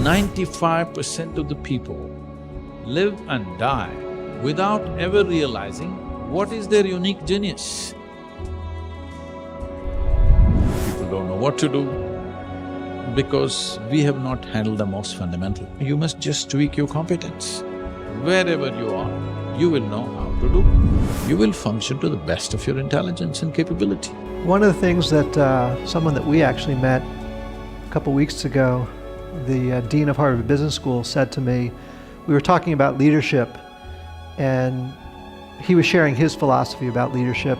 95% of the people live and die without ever realizing what is their unique genius. People don't know what to do because we have not handled the most fundamental. You must just tweak your competence. Wherever you are, you will know how to do. You will function to the best of your intelligence and capability. One of the things that someone that we actually met a couple weeks ago, the Dean of Harvard Business School, said to me, we were talking about leadership, and he was sharing his philosophy about leadership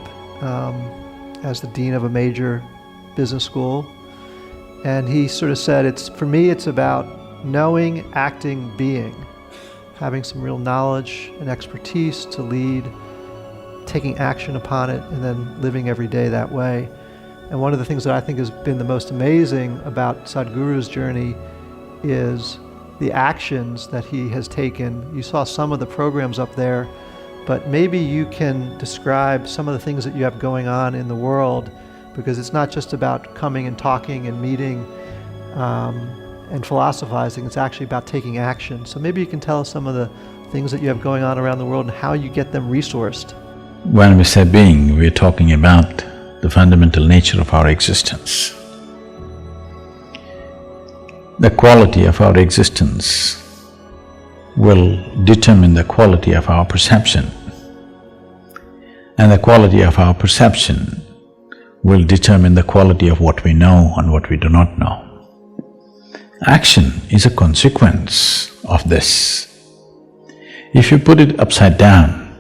as the dean of a major business school. And he sort of said, for me, it's about knowing, acting, being, having some real knowledge and expertise to lead, taking action upon it, and then living every day that way. And one of the things that I think has been the most amazing about Sadhguru's journey is the actions that he has taken. You saw some of the programs up there, but maybe you can describe some of the things that you have going on in the world, because it's not just about coming and talking and meeting and philosophizing, it's actually about taking action. So maybe you can tell us some of the things that you have going on around the world and how you get them resourced. When we say being, we're talking about the fundamental nature of our existence. The quality of our existence will determine the quality of our perception, and the quality of our perception will determine the quality of what we know and what we do not know. Action is a consequence of this. If you put it upside down,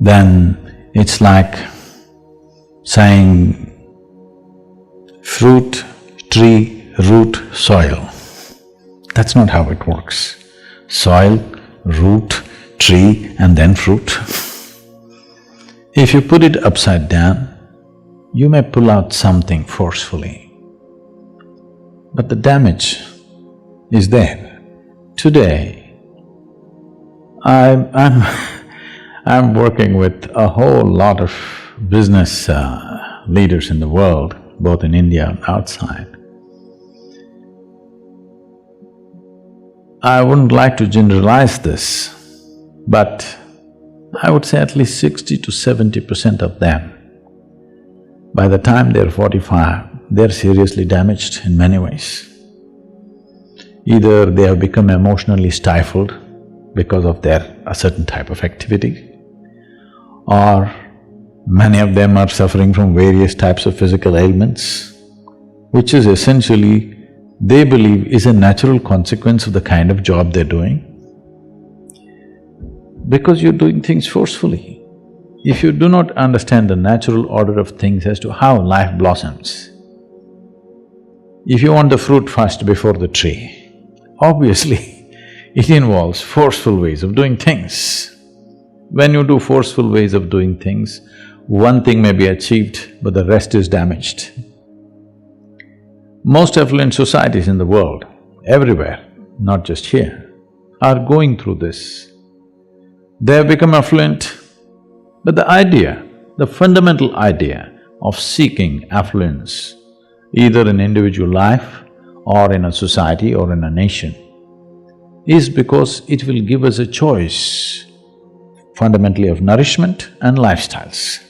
then it's like saying fruit, tree, root, soil. That's not how it works. Soil, root, tree, and then fruit. If you put it upside down, you may pull out something forcefully, but the damage is there. Today, I'm working with a whole lot of business leaders in the world, both in India and outside. I wouldn't like to generalize this, but I would say at least 60 to 70% of them, by the time they're 45, they're seriously damaged in many ways. Either they have become emotionally stifled because of a certain type of activity, or many of them are suffering from various types of physical ailments, which is essentially, they believe, is a natural consequence of the kind of job they're doing. Because you're doing things forcefully. If you do not understand the natural order of things as to how life blossoms, if you want the fruit first before the tree, obviously it involves forceful ways of doing things. When you do forceful ways of doing things, one thing may be achieved, but the rest is damaged. Most affluent societies in the world, everywhere, not just here, are going through this. They have become affluent, but the fundamental idea of seeking affluence, either in individual life or in a society or in a nation, is because it will give us a choice fundamentally of nourishment and lifestyles.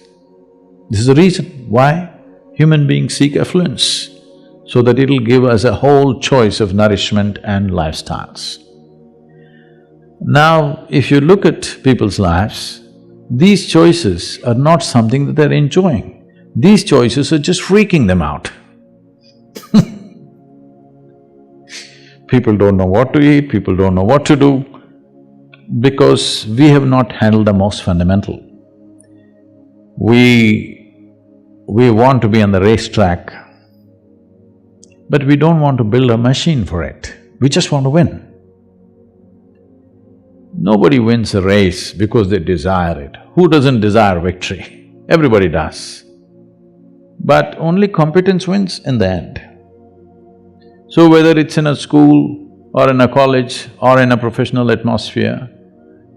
This is the reason why human beings seek affluence, so that it'll give us a whole choice of nourishment and lifestyles. Now, if you look at people's lives, these choices are not something that they're enjoying. These choices are just freaking them out. People don't know what to eat, people don't know what to do, because we have not handled the most fundamental. We want to be on the racetrack, but we don't want to build a machine for it, we just want to win. Nobody wins a race because they desire it. Who doesn't desire victory? Everybody does. But only competence wins in the end. So whether it's in a school or in a college or in a professional atmosphere,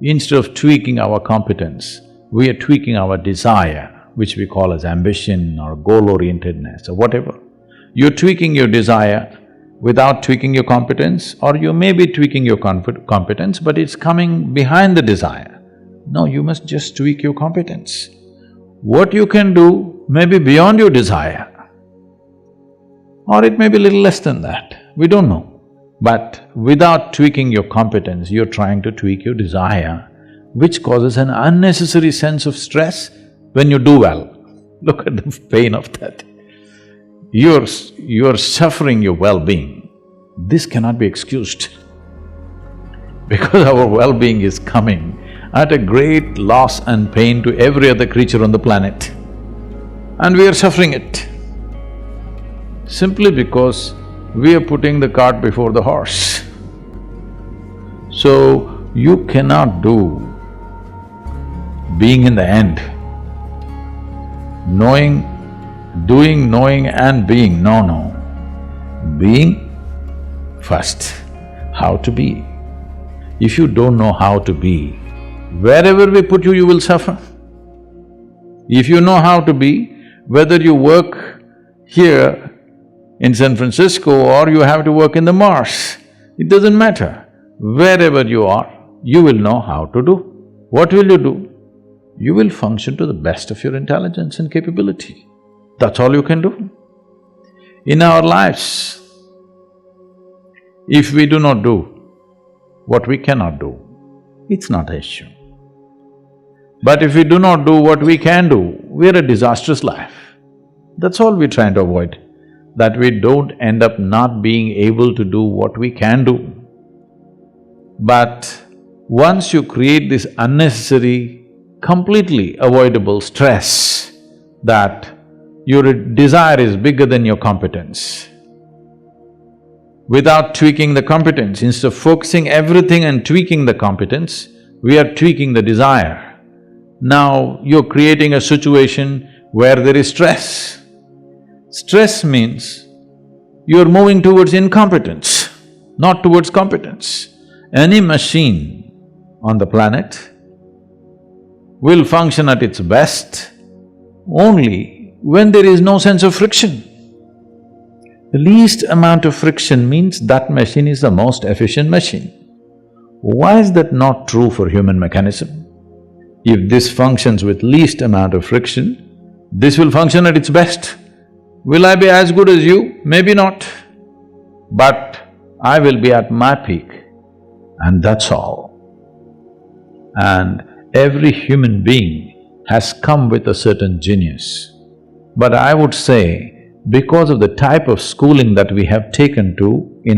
instead of tweaking our competence, we are tweaking our desire, which we call as ambition or goal-orientedness or whatever. You're tweaking your desire without tweaking your competence, or you may be tweaking your competence, but it's coming behind the desire. No, you must just tweak your competence. What you can do may be beyond your desire, or it may be a little less than that, we don't know. But without tweaking your competence, you're trying to tweak your desire, which causes an unnecessary sense of stress when you do well. Look at the pain of that. You're suffering your well-being. This cannot be excused because our well-being is coming at a great loss and pain to every other creature on the planet, and we are suffering it simply because we are putting the cart before the horse. So, you cannot do being in the end, doing, knowing and being, no. Being first, how to be. If you don't know how to be, wherever we put you, you will suffer. If you know how to be, whether you work here in San Francisco or you have to work in the Mars, it doesn't matter. Wherever you are, you will know how to do. What will you do? You will function to the best of your intelligence and capability. That's all you can do. In our lives, if we do not do what we cannot do, it's not an issue. But if we do not do what we can do, we're a disastrous life. That's all we're trying to avoid, that we don't end up not being able to do what we can do. But once you create this unnecessary, completely avoidable stress that your desire is bigger than your competence, without tweaking the competence, instead of focusing everything and tweaking the competence, we are tweaking the desire. Now you're creating a situation where there is stress. Stress means you're moving towards incompetence, not towards competence. Any machine on the planet will function at its best only when there is no sense of friction. The least amount of friction means that machine is the most efficient machine. Why is that not true for human mechanism? If this functions with least amount of friction, this will function at its best. Will I be as good as you? Maybe not. But I will be at my peak, and that's all. And every human being has come with a certain genius. But I would say, because of the type of schooling that we have taken to in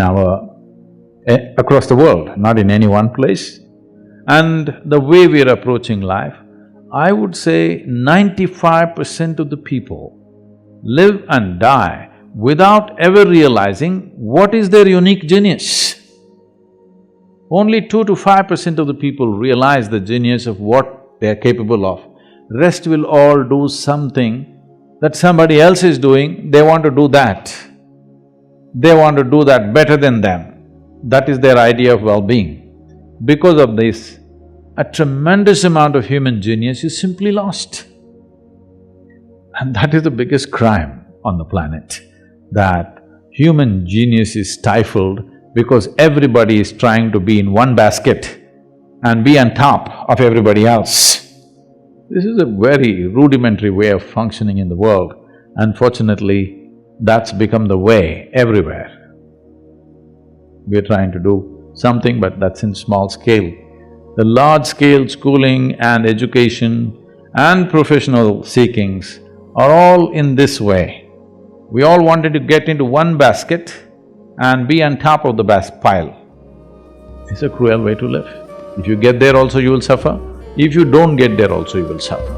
across the world, not in any one place, and the way we are approaching life, I would say 95% of the people live and die without ever realizing what is their unique genius. Only 2 to 5% of the people realize the genius of what they are capable of. Rest will all do something that somebody else is doing, they want to do that. They want to do that better than them. That is their idea of well-being. Because of this, a tremendous amount of human genius is simply lost. And that is the biggest crime on the planet, that human genius is stifled because everybody is trying to be in one basket and be on top of everybody else. This is a very rudimentary way of functioning in the world. Unfortunately, that's become the way everywhere. We're trying to do something, but that's in small scale. The large-scale schooling and education and professional seekings are all in this way. We all wanted to get into one basket and be on top of the pile. It's a cruel way to live. If you get there also, you will suffer. If you don't get there also, you will suffer.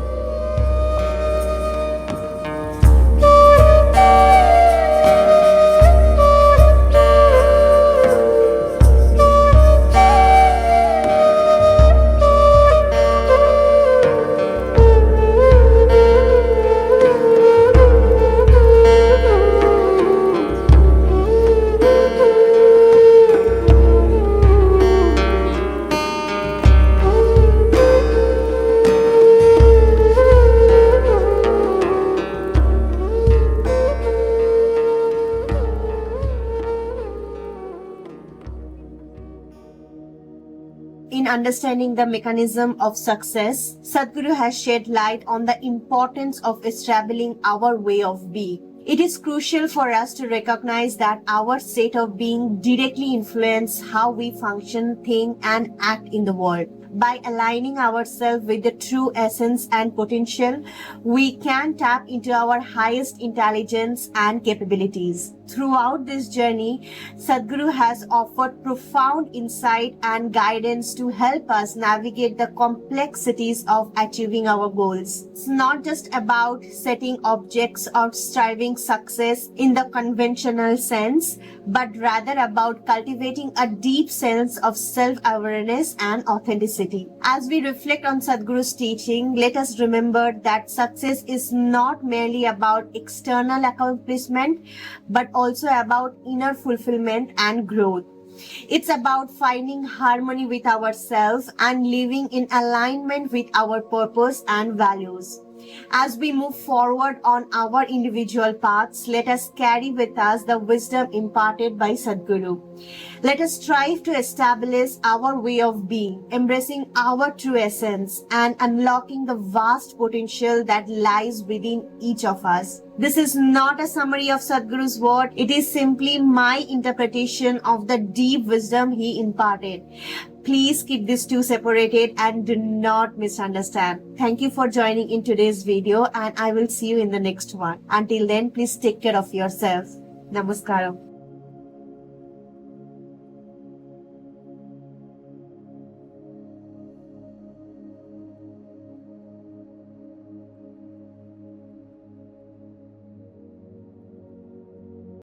In understanding the mechanism of success, Sadhguru has shed light on the importance of establishing our way of being. It is crucial for us to recognize that our state of being directly influences how we function, think, and act in the world. By aligning ourselves with the true essence and potential, we can tap into our highest intelligence and capabilities. Throughout this journey, Sadhguru has offered profound insight and guidance to help us navigate the complexities of achieving our goals. It's not just about setting objects or striving success in the conventional sense, but rather about cultivating a deep sense of self-awareness and authenticity. As we reflect on Sadhguru's teaching, let us remember that success is not merely about external accomplishment, but also about inner fulfillment and growth. It's about finding harmony with ourselves and living in alignment with our purpose and values. As we move forward on our individual paths, let us carry with us the wisdom imparted by Sadhguru. Let us strive to establish our way of being, embracing our true essence and unlocking the vast potential that lies within each of us. This is not a summary of Sadhguru's word. It is simply my interpretation of the deep wisdom he imparted. Please keep these two separated and do not misunderstand. Thank you for joining in today's video, and I will see you in the next one. Until then, please take care of yourself. Namaskaram.